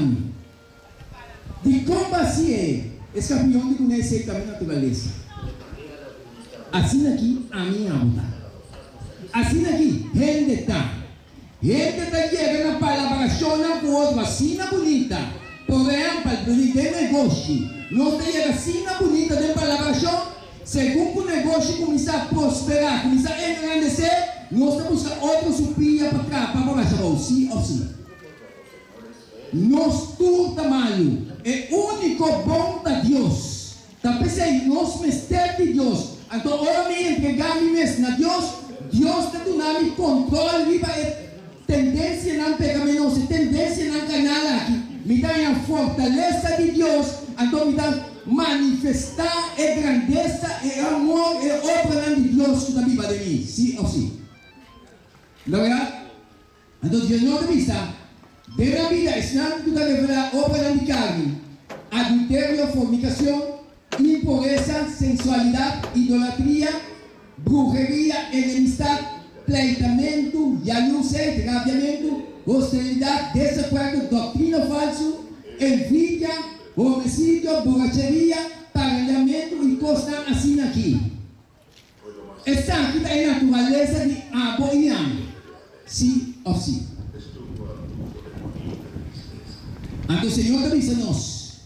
mami. De como assim é campeão de conhecer também a natureza. Assim aqui, a minha alma. Assim aqui, gente está. Gente está chegando na colaboração com outra vacina bonita. Por exemplo, de negócio. Não tem vacina bonita de colaboração. Segundo o negócio começar a prosperar, começar a engrandecer, nós estamos buscando outra supinha para cá, para baixar, sim ou sim. Nós tudo tamanho é único bom da Deus. Tá pensando, nós mistério de Deus. Então, ora me entregar me mesmo a Deus. Deus está dando controle, viva tendência não pegar menos, tendência não ganhar aqui. Me dá a fortaleza de Deus. Então, me dá manifestar a grandeza e amor e obra de Deus que está viva de mim. Sim ou sim? Não é? Então, Deus não te vista. De la vida es nada que revelar obra de carne, adulterio, fornicación, impureza, sensualidad, idolatría, brujería, enemistad, pleitamiento, llanura, agraviamiento, hostilidad, desacuerdo, doctrina falso, envidia, homicidio, borrachería, parallamento y cosas así aquí. Esta aquí es la naturaleza de abo y amo. Sí o sí. Então o Senhor diz-nos,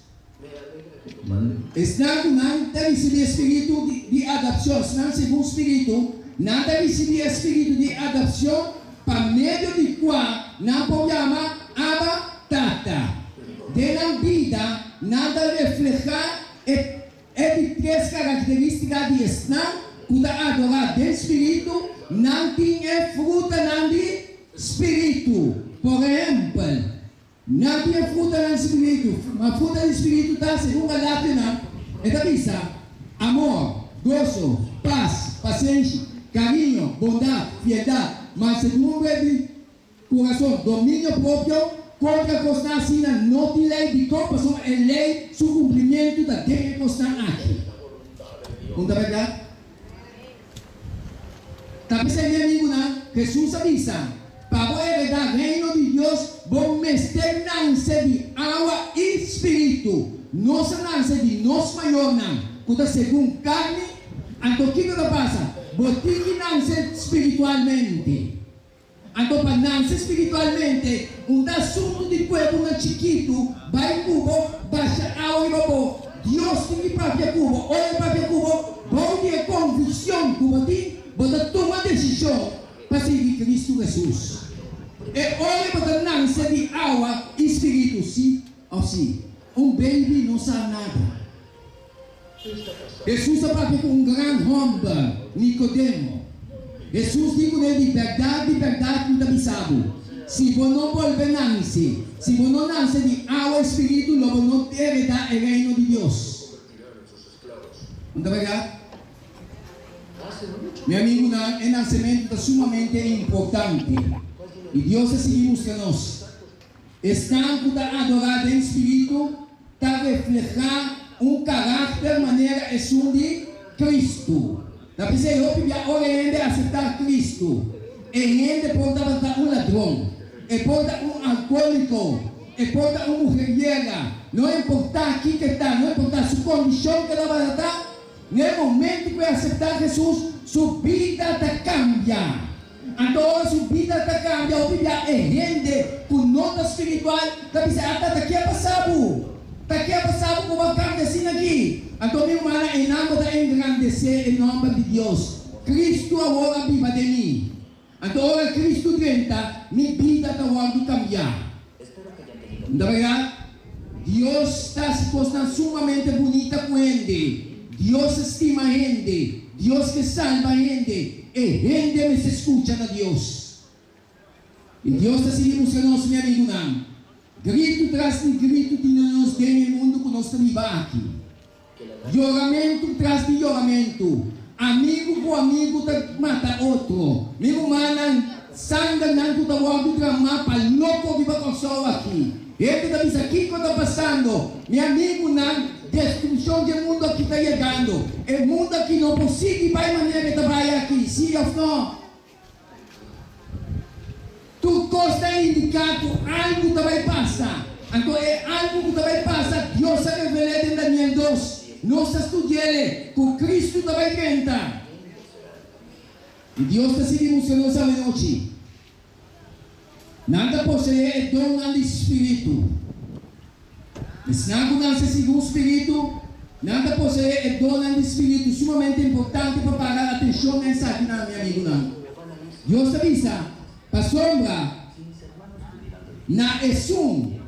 está com nada receber espírito de adaptação, não segundo espírito, nada receber espírito de adaptação, para meio de qual não pode chamar Abba Tata. De na vida, nada reflejar de três características de estar, que adorar de espírito, não tem fruta não de espírito. Por exemplo, não tinha fruta no espírito, mas fruta do espírito está segundo a latina. Esta visa, amor, gozo, paz, paciência, carinho, bondade, piedade, mas segundo de coração, domínio próprio, contra costa assim, não tem lei de comparação, é lei do cumprimento da lei que costa aqui. Não é verdade? Tapi saya dia minggu Jesus avisa. Para heredar o reino de Deus, vamos mestre nasce de água e espírito. Nossa nasce de nós maior não. Quando segundo carne, então o que passa? Botinho nasce espiritualmente. Então para nascer espiritualmente, assunto de povo chiquito, vai cubo, baixa água e bobo. Deus tem para cubo, olha para cubo, bom de convicção, cubo tem, bota toma decisão para seguir Cristo Jesus. E olha para nascer de água e espírito, sim ou sim. Baby não sabe nada. Jesus está com grande homem, Nicodemo. Jesus diz com ele, verdade, não sabe. Se você não volver nascer, se você não nascer de água e espírito, você não hereda o reino de Deus. Não é verdade? Meu amigo, o nascimento é sumamente importante. E Deus seguimos que nós. Estamos a adorar em espírito, para reflejar caráter, maneira de Cristo. Da pessoa eu oriente a aceitar Cristo. E gente pode estar ladrão, e pode alcoólico, e pode mujeriega. Não importa aqui que está, não importa a sua condição que ela vai estar. No momento que aceitar Jesus, sua vida cambia. Então, sua vida cambia. É gente com nota espiritual. Da pessoa está aqui a passar. Está a passar com uma cambia assim aqui. Então, meu irmão, em nome de engrandecer em nome de Deus. Cristo agora viva de mim. Então, agora Cristo tenta, minha vida está agora cambiar. Não é verdade? Deus está se mostrando sumamente bonita com ele. Deus estima a gente. Deus que salva a gente. E gente me se escuta a Deus. E Deus está seguindo que nós, meu amigo, não. Grito tras de grito que nós temos no mundo que nós estamos aqui. Jogamento tras de jogamento. Amigo com amigo mata outro. Meu irmão, sangue não está voando para mapa louco que vai passar aqui. Ele está dizendo aqui que está passando. Meu amigo, não. Destruição do mundo que está chegando. O mundo que não possível vai maneira que vai aqui. Sim ou não? Tu está indicado algo que vai passar. Então é algo que também passa, Deus se revela em Daniel 2. Nós estudamos com Cristo também canta. E Deus está se mostrando essa noite. Nada possui o dom do Espírito. Mas não se seguir o Espírito, nada possui o dom do Espírito, sumamente importante para parar atenção nessa aqui, meu amigo. Deus avisa, para sombra, na esum,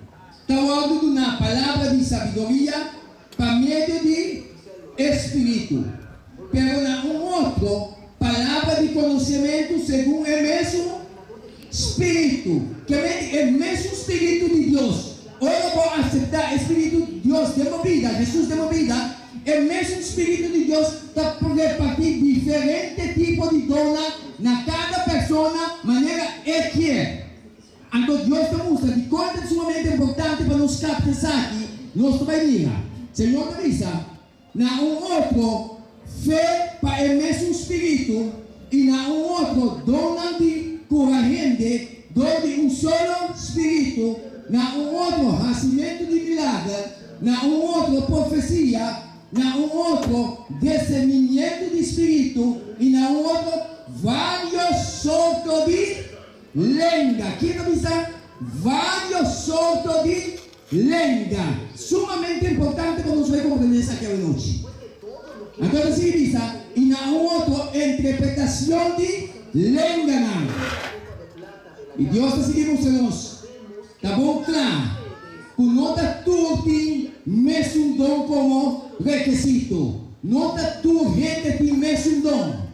tawado na palavra de sabedoria, para meio de Espírito. Pero na outro, palavra de conhecimento segundo o mesmo Espírito, que é o mesmo Espírito de Deus. Ora, vou aceitar o Espírito de Deus de uma vida, Jesus de uma vida, é o mesmo Espírito de Deus para repartir diferentes tipos de dona na cada pessoa, maneira que é. Então, Deus está mostrando que coisa é sumamente importante para nos captar aqui, nós também diga. Senhor avisa, na outro, fé para o mesmo Espírito, e na outro, dona de coragem, donde solo Espírito, na outro, nascimento de milagre, na outro, profecia, na outro, discernimento de Espírito, e na outro, vários sortos de lenga. Aqui avisa, vários sortos de lenga. Sumamente importante para nós ver compreender essa aquela noite. Agora se diz, e na outra, interpretação de lenga. E Deus está seguindo nós. Tá bom, claro? Com nota tudo tem mesmo dom como requisito. Nota tudo gente tem mesmo dom.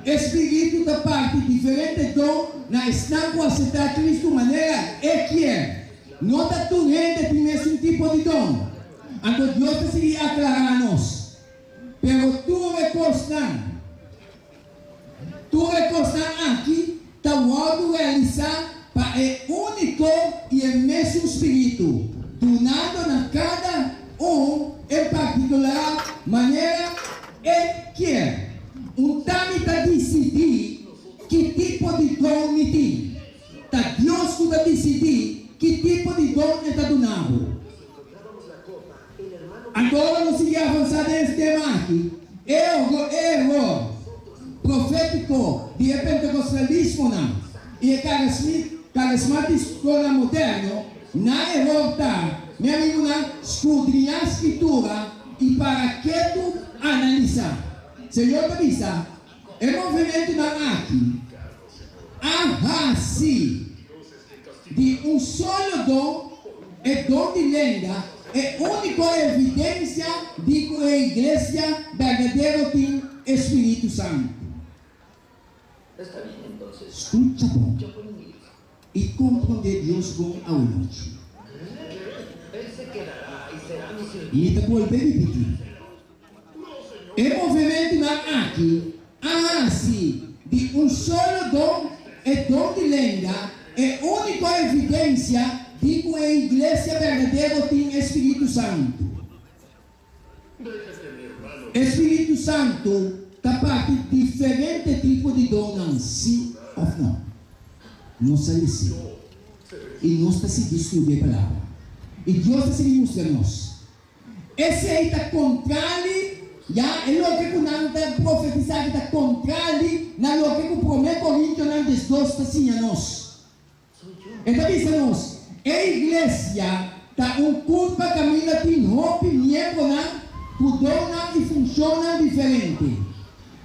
Espírito da parte diferente dom na estanco aceitar Cristo maneira que é. Nota tudo gente tem mesmo tipo de dom. Então Deus está seguindo aclarar a nós. Pero tu recostar aqui, está o realizar para o único e o mesmo Espírito, donado na cada em particular maneira que é. Também está decidir que tipo de dom me tem. Está Deus que vai decidir que tipo de dom está donado. Agora nós vamos avançar nesse tema aqui. Erro profético de pentecostalismo e carismático moderno na errota, meu amigo, na escudrinhar a escritura e para que tu analisar. Senhor avisa, o movimento na aqui, assim, de solo dom, é dom de lenda, é única evidência de que a igreja verdadeira tem Espírito Santo. Escuta bom e compreender Deus bom ao noite. E depois repetir. O movimento na aqui, assim, de solo dom, é dom de lenda, é única evidência de que a igreja verdadeira tem Espírito Santo. Espírito Santo está parte de diferentes tipos de dom, sim ou não. Não sabe sim. E nós está se distribuindo a palavra. E Deus está se mostrando nós. Esse aí está contrário. Já é o que nós estamos profetizando, está contrário na o que o 1 Coríntios 2 está assim a nós. Então diz a nós, a igreja está culpa caminho tem roupa membro que funciona diferente.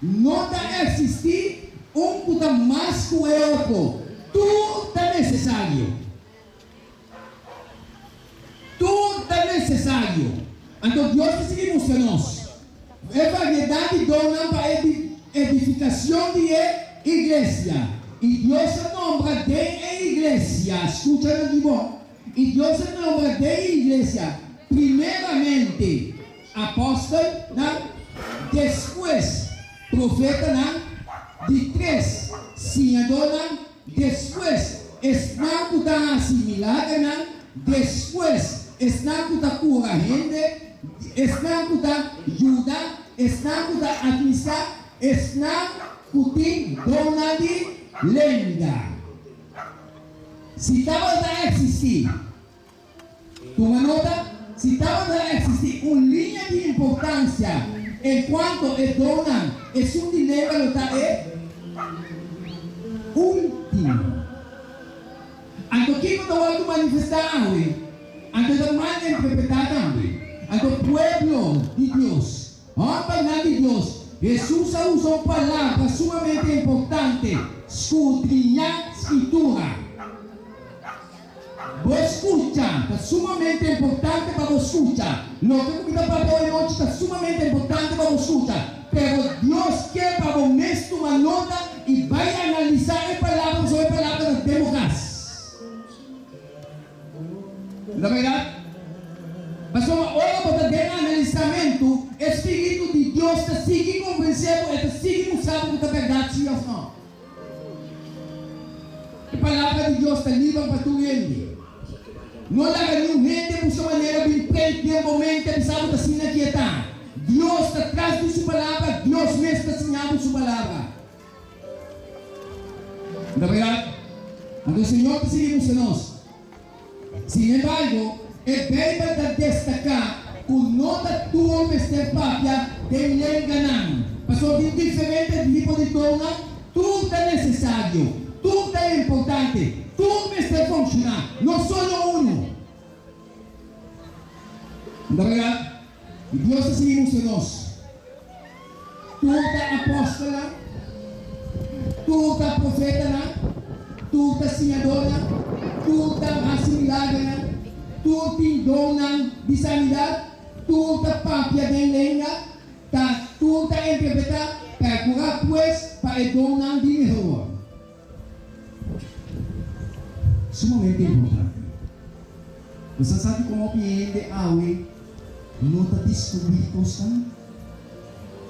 Não está existir que está mais que o outro. Tudo está necessário. Tudo está necessário. Então Deus está seguindo a nós. É variedade dona para edificação de igreja. E Deus se nombra de igreja. Escuta de bom. E Deus se nombra de igreja. Primeiramente, apóstolo, depois, profeta, de 3, senador, depois, esnaco da assimilada, depois, esnaco da cura gente, esnaco da ajuda, esnaco da administrar, esnaco de dona de lenda. Se estava a existir, toma nota, si estaba a existir una línea de importancia en cuanto a donan, es un dinero lo está último. Anto que no va a manifestar hoy, anto de manera interpretar también, anto pueblo de Dios, habla de Dios. Jesús usó palabras sumamente importantes, escudriñar escritura. Vos escucha, está sumamente importante para vos escuchar. Lo que comida para hoy noche está sumamente importante para vos escuchar. Pero Dios quiere para vos mesmo uma nota y vaya a analizar las palabras sobre palabras de democracia. ¿La verdad? Mas ahora para ter analisamento, o Espírito de Deus está seguindo convencendo, está seguindo mostrando que é verdade, sim ou não. A palavra de Deus está livre para tu gente. Não dá nenhum gente por sua maneira de empreender momento, pensava que assim aqui está. Deus está atrás de sua palavra, Deus mesmo está assinando sua palavra. Na verdade, o Senhor está seguindo nós. Sin embargo, é bem para destacar que não da tua própria tem lei ganhando. Pastor, de diferente tipo de dona, tudo é necessário, tudo é importante, tudo está funcionar, não só um. Na verdade, Deus está seguindo nós. Toda apóstola, toda profeta, toda senadora, toda assimilada, toda dona de sanidade, toda papia de lenha, toda interpretar, para curar pues, para donar de melhor. Sumamente importante. Você sabe como compreende a Aue não está descobrindo constante?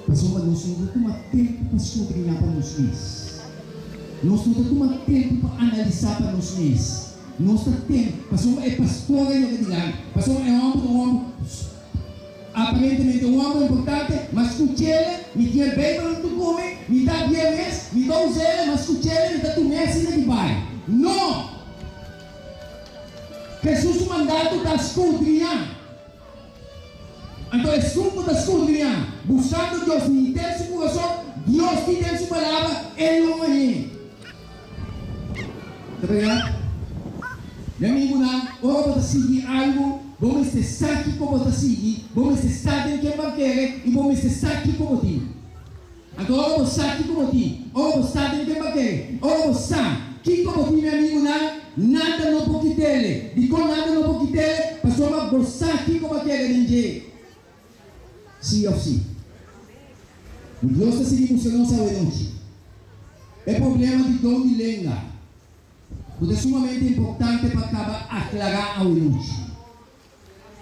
Pessoal, nós não temos tempo para escudriñar para nós mesmos. Nós não temos tempo para analisar para nós mesmos. Nós temos tempo. Pessoal, é pastor que diga. Pessoal, é um homem. Aparentemente um homem importante, mas escutele, me tinha bem para tu comer, me dá bem mesmo, me dá os ele, mas escutele, me dá tu mesmo e vai. Não! Jesus o mandato está escudriñando. Então, é assunto da escudriñando. Buscando Deus, me tem seu coração, Deus que tem sua palavra, Ele não é. Está vendo? Meu amigo, ora para seguir algo, vamos estar aqui como para seguir, vamos estar em que banqueira e vamos estar aqui como ti. Agora, vamos estar aqui como ti, vamos estar em que banqueira, vamos estar aqui como ti, meu amigo, nada não pode quitar, digo nada não pode quitar, pastor, vamos estar aqui como banqueira, ninguém. Sim ou sim. O Deus está seguindo o nosso hoje. É problema de dom de língua. Porque é sumamente importante para acabar aclarar a hoje.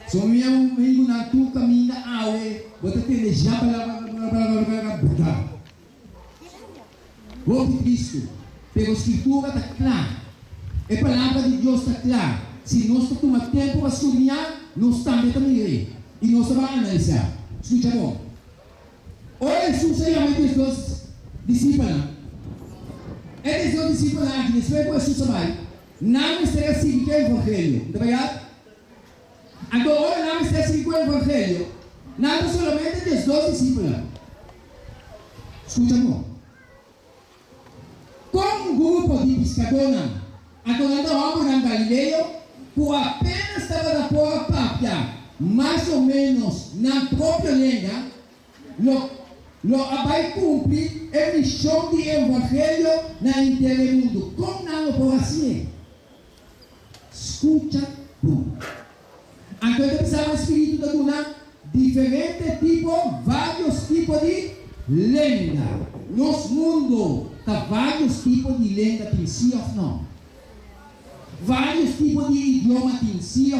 Se o meu amigo na tua caminha a hoje, você tem que já para botar. O Cristo, pela Escritura está clara. A palavra de Deus está clara. Se nós tomamos tempo para escudriñar, nós também iremos. E nós vamos analisar. Escuta bom. Olha, Jesus realmente os dois discípulos. Eles dois discípulos aqui, nesse meio Jesus vai. Não está assim que é o Evangelho. Está ligado? Agora, não está assim que é o Evangelho. Nada solamente dos dois discípulos. Escuta bom. Com um grupo de pescadores, agora vamos na Galileia, por apenas estava na porta própria. Mais ou menos na própria língua, vai cumprir a missão de evangelho na inteiro mundo. Como não por assim? Escuta tudo. Então, precisamos do Espírito da Duna, diferentes tipos, vários tipos de língua. Nosso mundo está vários tipos de língua, tem sim ou não? Vários tipos de idioma, tem sim ou não?